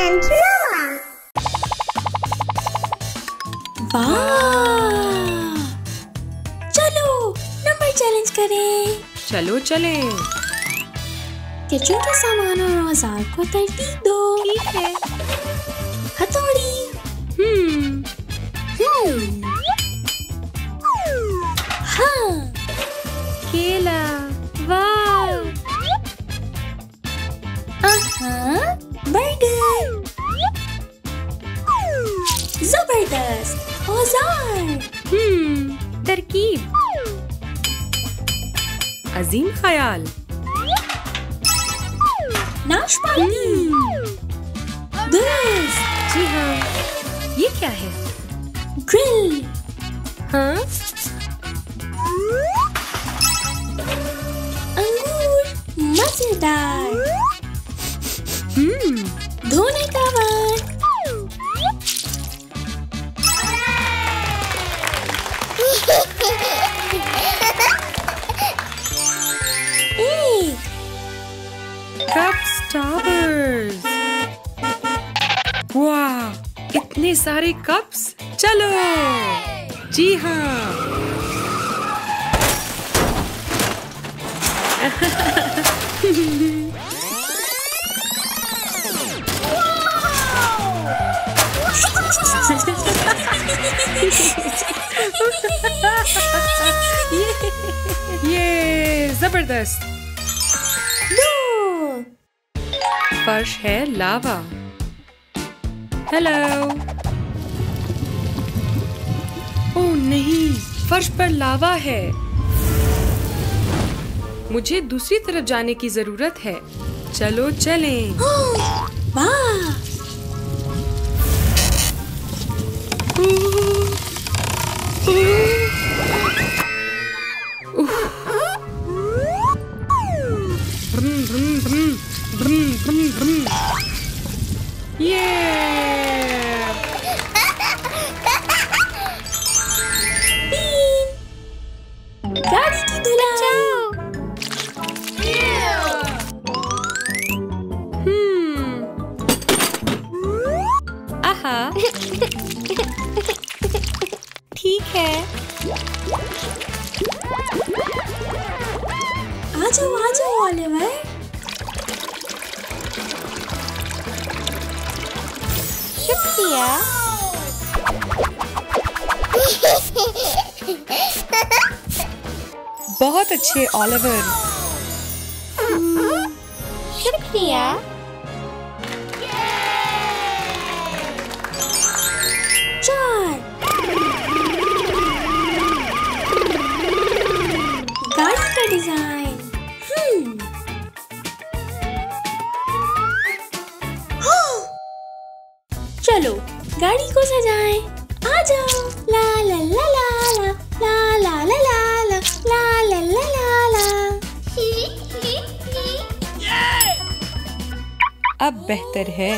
Challenge Roma. वाह! चलो number challenge करें। चलो चलें। किचन के सामान और औजार को तरतीब दो। ठीक है। हथौड़ी। हाँ। केला। वाह! बर्गर। जबरदस्त औजार। तरकीब। अजीम ख्याल। नाशपाती। दुरुस्त। जी हाँ। ये क्या है? ग्रिल। हाँ? अंगूर मजेदार। धोने का वक्त। Cup stoppers. वाह! इतने सारे कप्स। चलो। जी हाँ। ये जबरदस्त। फर्श है लावा। हेलो। ओह नहीं, फर्श पर लावा है। मुझे दूसरी तरफ जाने की जरूरत है। चलो चलें। वाह! गाड़ी की धुलाई। आहा। ठीक है। आ जाओ ओलिवर। शुक्रिया। बहुत अच्छे ओलिवर। शुक्रिया। गाड़ी का डिजाइन। चलो गाड़ी को सजाएं। आ जाओ। ला ला ला ला ला ला ला ला ला ला ला ला ला ला। अब बेहतर है।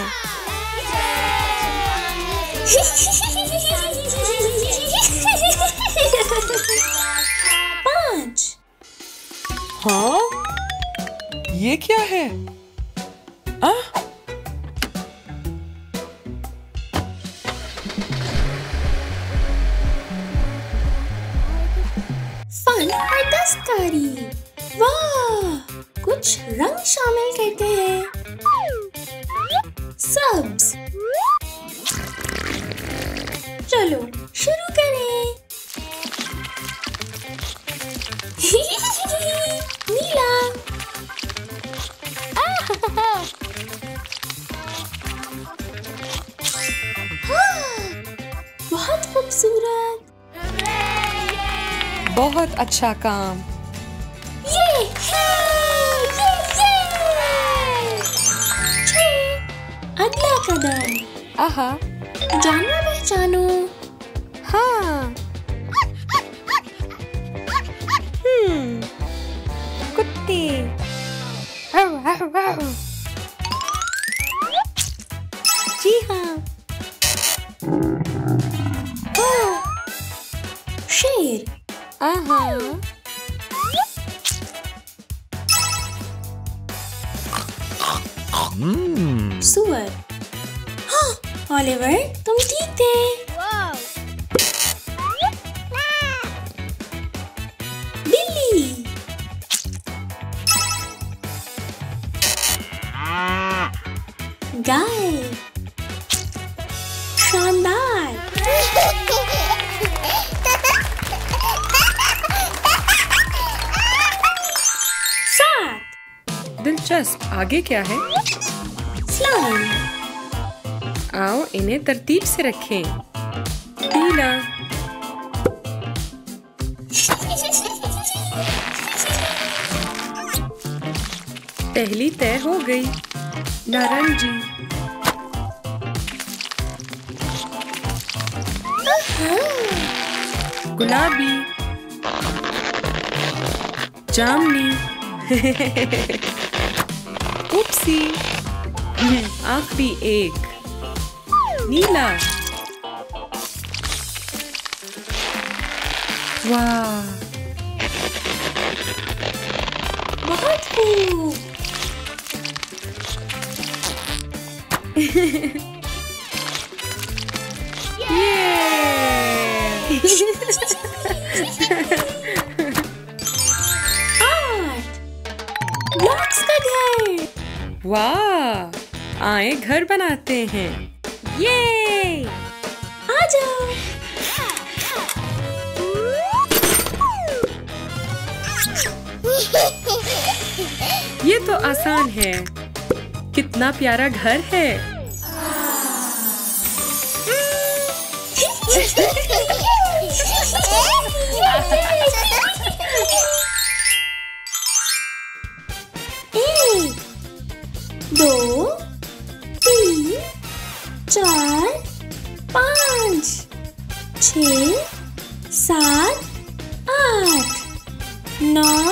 पाँच। हाँ? ये क्या है? फन और दस्तकारी। वाह! कुछ रंग शामिल करते हैं। सब्ज। चलो शुरू करें। नीला। बहुत खूबसूरत। बहुत अच्छा काम। ये अगला कदम। आहा। जानवर पहचानो। हाँ। कुत्ते। जी हाँ। शेर। आहा। सुअर। ओलिवर, तुम ठीक थे। बिल्ली। गाय। शानदार। दिलचस्प। आगे क्या है? स्लाइम। आओ इन्हें तरतीब से रखें। पीला। पहली तय हो गई। नारंगी। गुलाबी। जामुनी। उपसी। आखिरी एक। नीला। वाह, बहुत खूब। ब्लॉक्स का घर। वाह, आए घर बनाते हैं। ये आ जाओ। ये तो आसान है। कितना प्यारा घर है। एक, दो, तीन, चार, पाँच, 6, 7, 8, 9,